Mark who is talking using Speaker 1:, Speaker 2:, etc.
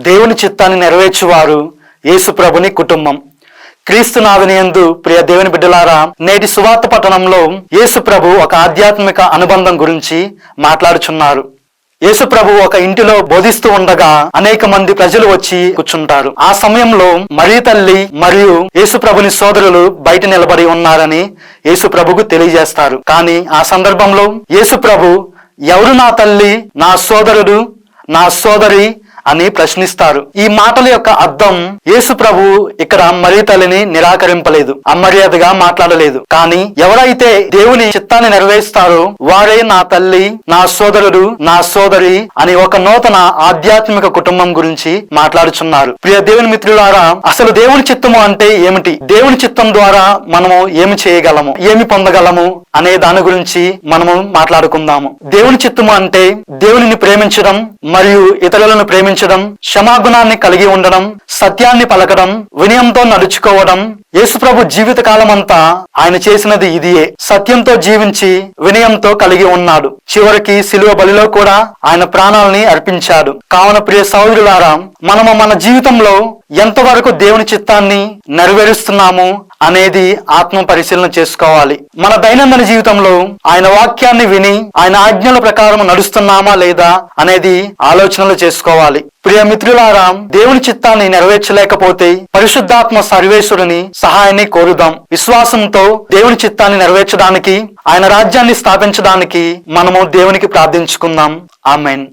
Speaker 1: దేవుని చిత్తాన్ని నెరవేర్చువారు యేసు ప్రభుని కుటుంబం. క్రీస్తునాథుని యందు ప్రియ దేవుని బిడ్డలారా, నేటి సువార్త పట్టణంలో యేసు ప్రభు ఒక ఆధ్యాత్మిక అనుబంధం గురించి మాట్లాడుచున్నారు. యేసు ప్రభు ఒక ఇంటిలో బోధిస్తూ ఉండగా అనేక మంది ప్రజలు వచ్చి కూర్చుంటారు. ఆ సమయంలో మరియ తల్లి మరియు యేసు ప్రభుని సోదరులు బయట నిలబడి ఉన్నారని యేసు ప్రభుకు తెలియజేస్తారు. కానీ ఆ సందర్భంలో యేసు ప్రభు, ఎవరు నా తల్లి, నా సోదరుడు, నా సోదరి అని ప్రశ్నిస్తారు. ఈ మాటల యొక్క అర్థం, యేసు ప్రభు ఇక్కడ మరియ తల్లిని నిరాకరింపలేదు, అమర్యాదగా మాట్లాడలేదు. కానీ ఎవరైతే దేవుని చిత్తాన్ని నెరవేరుస్తారో వారే నా తల్లి, నా సోదరుడు, నా సోదరి అని ఒక నూతన ఆధ్యాత్మిక కుటుంబం గురించి మాట్లాడుచున్నారు. ప్రియ దేవుని మిత్రులారా, అసలు దేవుని చిత్తము అంటే ఏమిటి? దేవుని చిత్తం ద్వారా మనము ఏమి చేయగలము, ఏమి పొందగలము అనే దాని గురించి మనము మాట్లాడుకుందాము. దేవుని చిత్తము అంటే దేవునిని ప్రేమించడం మరియు ఇతరులను ప్రేమించడం, క్షమాగుణాన్ని కలిగి ఉండడం, సత్యాన్ని పలకడం, వినయంతో నడుచుకోవడం. యేసుప్రభు జీవిత కాలమంతా ఆయన చేసినది ఇదియే. సత్యంతో జీవించి వినయంతో కలిగి ఉన్నాడు. చివరికి శిలువ బలిలో కూడా ఆయన ప్రాణాలని అర్పించాడు. కావున ప్రియ సహోదరులారా, మనము మన జీవితంలో ఎంతవరకు దేవుని చిత్తాన్ని నెరవేరుస్తున్నాము అనేది ఆత్మ పరిశీలన చేసుకోవాలి. మన దైనందిన జీవితంలో ఆయన వాక్యాన్ని విని ఆయన ఆజ్ఞల ప్రకారం నడుస్తున్నామా లేదా అనేది ఆలోచనలు చేసుకోవాలి. ప్రియ మిత్రులారా, దేవుని చిత్తాన్ని నెరవేర్చలేకపోతే పరిశుద్ధాత్మ సర్వేశ్వరుని సహాయాన్ని కోరుదాం. విశ్వాసంతో దేవుని చిత్తాన్ని నెరవేర్చడానికి, ఆయన రాజ్యాన్ని స్థాపించడానికి మనము దేవునికి ప్రార్థించుకుందాం. ఆమేన్.